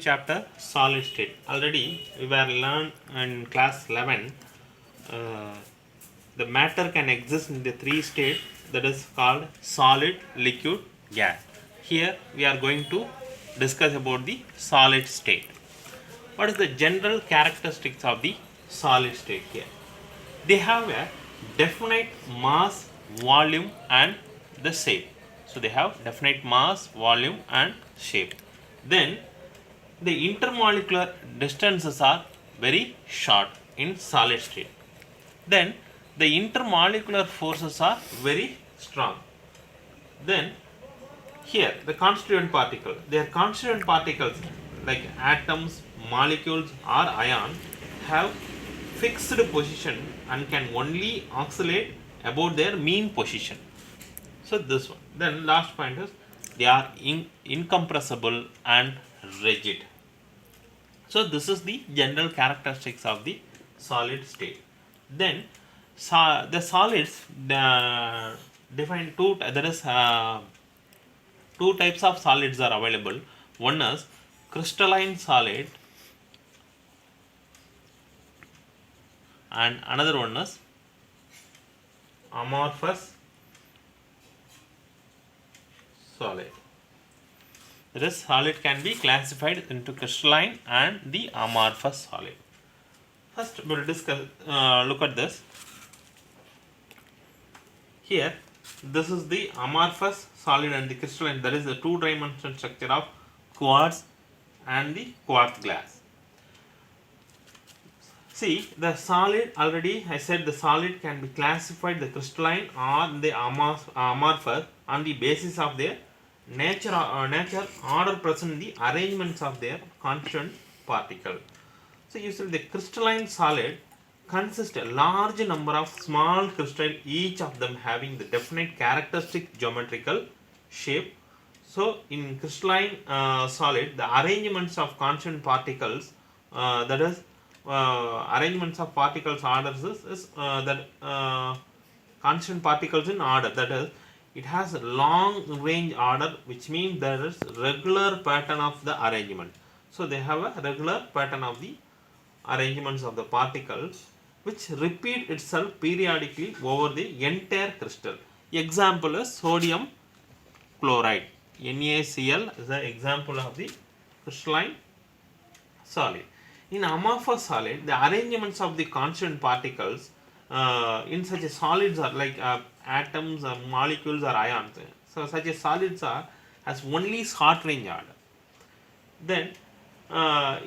Chapter solid state. Already we were learned in class 11 the matter can exist in the three states, that is called solid, liquid, gas. Here we are going to discuss about the solid state. What is the general characteristics of the solid state? Here they have a definite mass, volume and the shape. So they have definite mass, volume and shape. Then the intermolecular distances are very short in solid state. Then the intermolecular forces are very strong. Then here the constituent particle, their constituent particles like atoms, molecules or ion have fixed position and can only oscillate about their mean position. So this one. Then last point is they are incompressible and rigid. So this is the general characteristics of the solid state. Then the solids define two. There is two types of solids are available. One is crystalline solid, and another one is amorphous solid. This solid can be classified into crystalline and the amorphous solid. First, we will discuss. Look at this. Here, this is the amorphous solid and the crystalline. That is the two-dimensional structure of quartz and the quartz glass. See, the solid, already I said the solid can be classified the crystalline or the amorphous on the basis of their nature order present in the arrangements of their constituent particle. So usually the crystalline solid consists a large number of small crystals, each of them having the definite characteristic geometrical shape. So in crystalline solid, the arrangements of constituent particles, that is arrangements of particles orders is constituent particles in order, that is it has a long range order, which means there is regular pattern of the arrangement. So they have a regular pattern of the arrangements of the particles which repeat itself periodically over the entire crystal. Example is sodium chloride. NaCl is an example of the crystalline solid. In amorphous solid, the arrangements of the constituent particles in such a solids are like atoms or molecules or ions. So such a solids are has only short range order. Then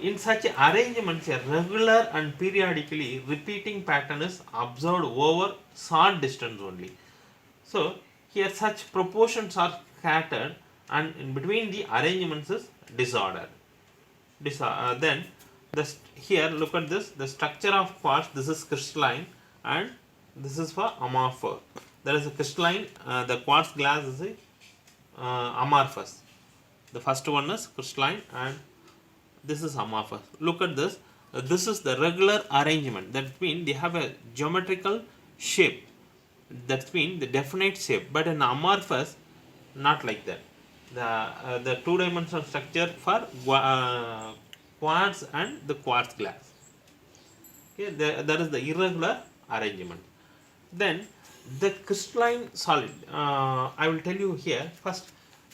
in such arrangements, a regular and periodically repeating pattern is observed over short distance only. So here such proportions are scattered and in between the arrangements is disorder. Then here look at this, the structure of quartz, this is crystalline and this is for amorphous. There is a crystalline, the quartz glass is a amorphous. The first one is crystalline and this is amorphous. Look at this. This is the regular arrangement. That means they have a geometrical shape. That means the definite shape. But in amorphous, not like that. The two-dimensional structure for quartz and the quartz glass. Okay, there is the irregular arrangement. Then the crystalline solid. I will tell you here first.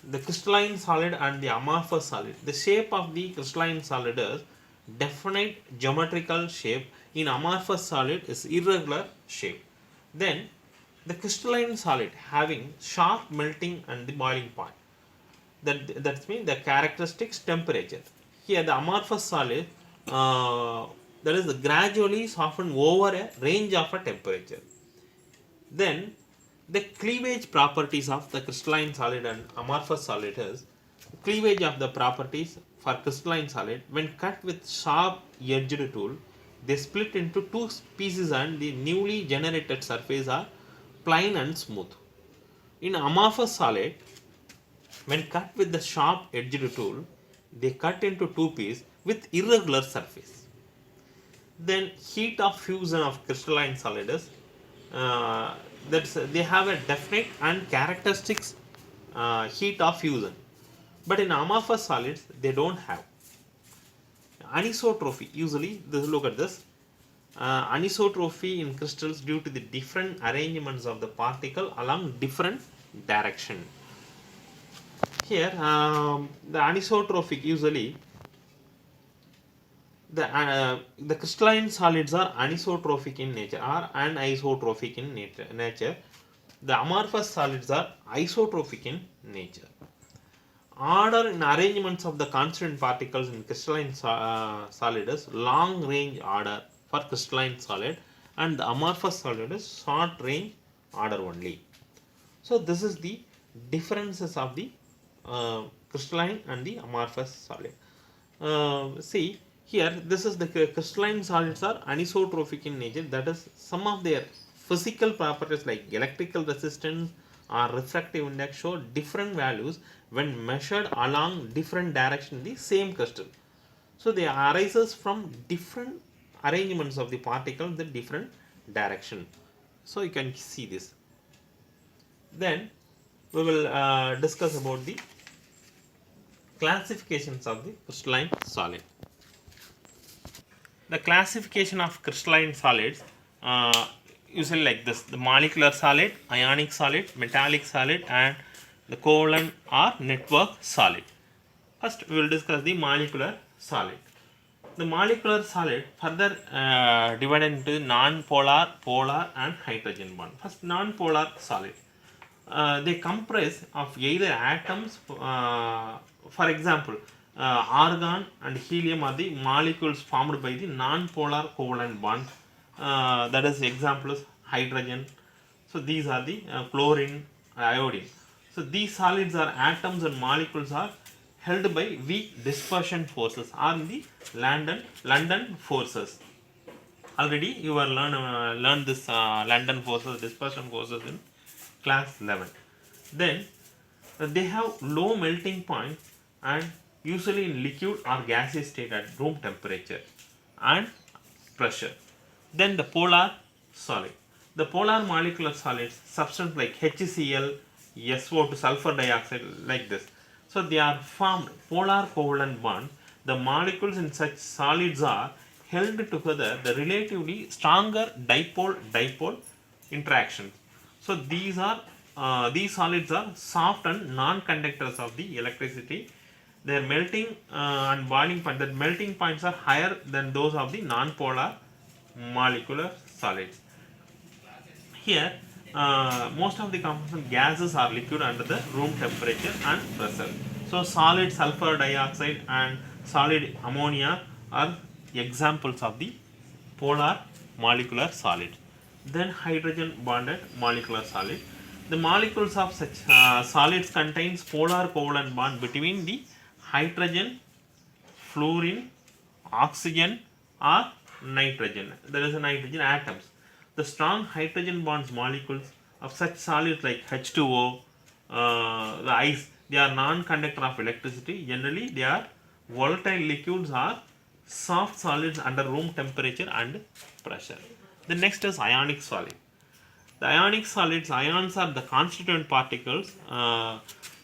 The crystalline solid and the amorphous solid. The shape of the crystalline solid is definite geometrical shape. In amorphous solid is irregular shape. Then the crystalline solid having sharp melting and the boiling point. That means the characteristics temperature. Here the amorphous solid that is gradually softened over a range of a temperature. Then the cleavage properties of the crystalline solid and amorphous solid is cleavage of the properties for crystalline solid. When cut with sharp edged tool, they split into two pieces and the newly generated surface are plain and smooth. In amorphous solid, when cut with the sharp edged tool, they cut into two pieces with irregular surface. Then heat of fusion of crystalline solid is they have a definite and characteristics heat of fusion, but in amorphous solids they don't have. anisotropy, usually this, look at this, anisotropy in crystals due to the different arrangements of the particle along different direction. Here the anisotrophic, usually the crystalline solids are anisotrophic in nature or anisotrophic in nature. The amorphous solids are isotropic in nature. Order in arrangements of the constituent particles in crystalline solid is long range order for crystalline solid, and the amorphous solid is short range order only. So this is the differences of the crystalline and the amorphous solid. See here, this is the crystalline solids are anisotropic in nature, that is some of their physical properties like electrical resistance or refractive index show different values when measured along different direction in the same crystal. So they arises from different arrangements of the particle in the different direction. So you can see this. Then we will discuss about the classifications of the crystalline solid. The classification of crystalline solids usually like this: the molecular solid, ionic solid, metallic solid, and the covalent or network solid. First we will discuss the molecular solid. The molecular solid further divided into non-polar, polar, and hydrogen bond. First, non-polar solid. They comprise of either atoms, for example, argon and helium are the molecules formed by the non-polar covalent bond. That is examples hydrogen. So these are the chlorine, iodine. So these solids are atoms and molecules are held by weak dispersion forces or the London forces. Already you are learned this London forces, dispersion forces in class 11. Then they have low melting point and usually in liquid or gaseous state at room temperature and pressure. Then the polar solid. The polar molecular solids, substance like HCl, SO2, sulfur dioxide, like this. So they are formed polar covalent bond. The molecules in such solids are held together the relatively stronger dipole interaction. So these solids are soft and non-conductors of the electricity. Their melting and boiling point, the melting points are higher than those of the non-polar molecular solids. Here most of the component gases are liquid under the room temperature and pressure. So solid sulfur dioxide and solid ammonia are examples of the polar molecular solid. Then hydrogen bonded molecular solid. The molecules of such solids contains polar covalent bond between the hydrogen, fluorine, oxygen or nitrogen. There is a nitrogen atoms. The strong hydrogen bonds molecules of such solids like H2O, the ice, they are non-conductor of electricity. Generally they are volatile liquids or soft solids under room temperature and pressure. The next is ionic solid. The ionic solids, ions are the constituent particles.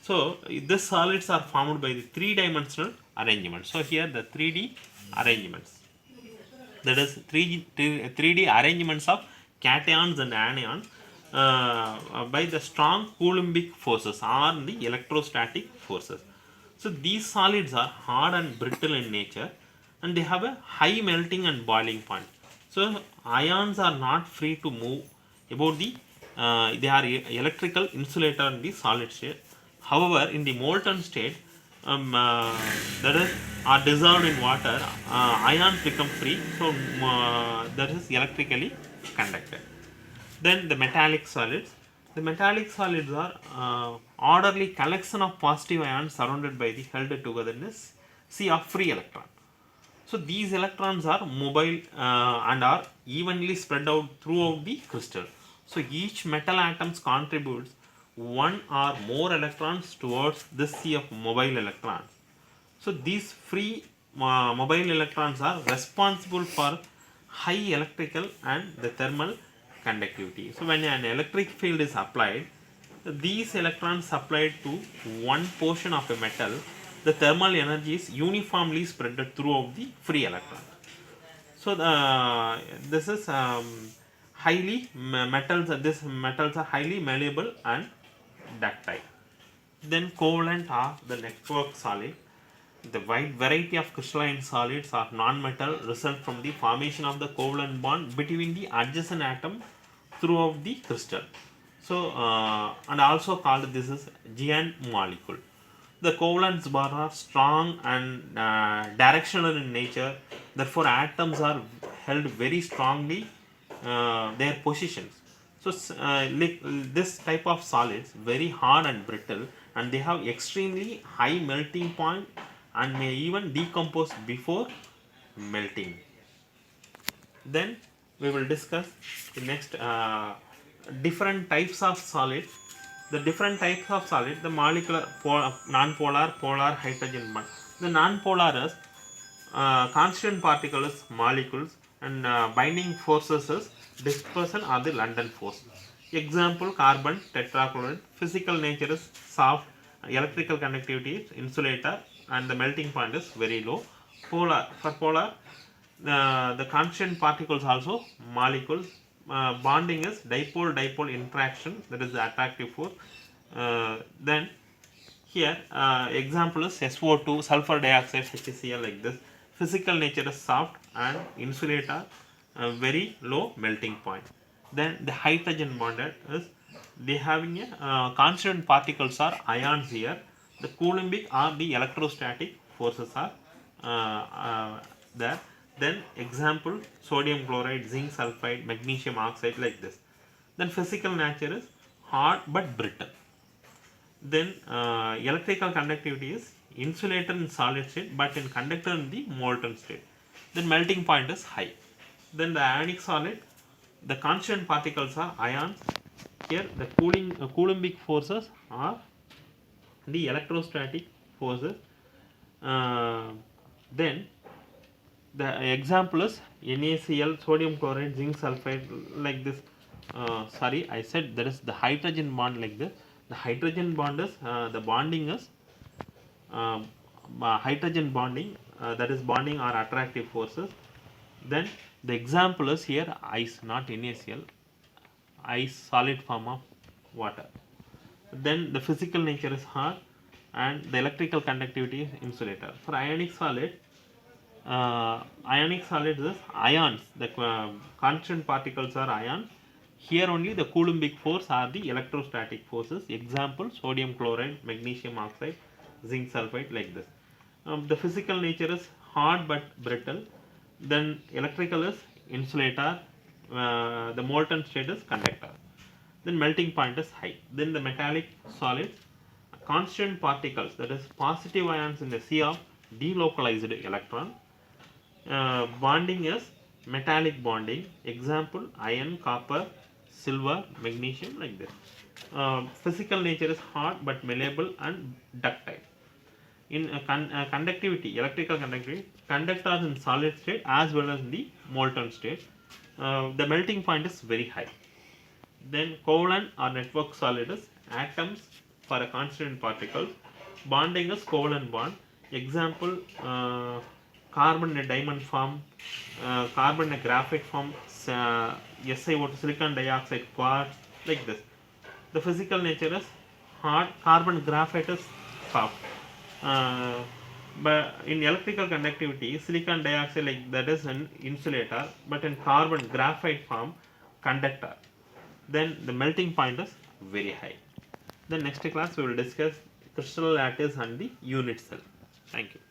So these solids are formed by the three-dimensional arrangement. So here the 3D arrangements. That is 3D arrangements of cations and anions by the strong Coulombic forces or the electrostatic forces. So these solids are hard and brittle in nature and they have a high melting and boiling point. So ions are not free to move about the they are electrical insulator in the solid state. However, in the molten state, that is are dissolved in water, ions become free, so that is electrically conducted. Then the metallic solids. The metallic solids are orderly collection of positive ions surrounded by the held together in a sea of free electron. So these electrons are mobile and are evenly spread out throughout the crystal. So each metal atoms contributes one or more electrons towards this sea of mobile electrons. So these free mobile electrons are responsible for high electrical and the thermal conductivity. So when an electric field is applied, these electrons supplied to one portion of a metal the thermal energy is uniformly spread throughout the free electron. So this is highly metals. These metals are highly malleable and ductile. Then covalent are the network solid. The wide variety of crystalline solids or non-metal result from the formation of the covalent bond between the adjacent atom throughout the crystal. So and also called this is giant molecule. The covalent bonds are strong and directional in nature. Therefore, atoms are held very strongly their positions. So, like this type of solids very hard and brittle, and they have extremely high melting point and may even decompose before melting. Then we will discuss the next different types of solid. The different types of solid, the molecular, non-polar, polar, hydrogen bond. The non-polar is constant particles, molecules, and binding forces is dispersion or the London force. Example: carbon tetrachloride. Physical nature is soft, electrical conductivity is insulator, and the melting point is very low. Polar, for polar, the constant particles also molecules. Bonding is dipole-dipole interaction, that is the attractive force. Then here example is SO2, sulfur dioxide, HCl, like this. Physical nature is soft and insulator, very low melting point. Then the hydrogen bonded is they having a constant particles are ions here. The Coulombic or the electrostatic forces are there. Then example: sodium chloride, zinc sulfide, magnesium oxide, like this. Then physical nature is hard but brittle. Then electrical conductivity is insulator in solid state but in conductor in the molten state. Then melting point is high. Then the ionic solid, the constant particles are ions. Here the Coulombic forces are the electrostatic forces. Then the example is NaCl, sodium chloride, zinc sulfide, like this. Sorry, I said there is the hydrogen bond like this. The hydrogen bond is the bonding is hydrogen bonding, that is bonding or attractive forces. Then the example is here ice, not NaCl, ice, solid form of water. Then the physical nature is hard and the electrical conductivity is insulator. For ionic solid is ions, the constant particles are ions. Here only the Coulombic force are the electrostatic forces. Example: sodium chloride, magnesium oxide, zinc sulfide, like this. The physical nature is hard but brittle. Then electrical is insulator. The molten state is conductor. Then melting point is high. Then the metallic solids, constant particles, that is positive ions in the sea of delocalized electron. Bonding is metallic bonding. Example: iron, copper, silver, magnesium, like this. Physical nature is hard but malleable and ductile. In conductivity, electrical conductivity, conductors in solid state as well as in the molten state. The melting point is very high. Then covalent or network solid is atoms for a constant particle. Bonding is covalent bond. Example: carbon in a diamond form, carbon in a graphite form, SiO2, silicon dioxide, quartz, like this. The physical nature is hard, carbon graphite is soft. But in electrical conductivity, silicon dioxide, like that, is an insulator, but in carbon graphite form, conductor. Then the melting point is very high. Then next class we will discuss crystal lattice and the unit cell. Thank you.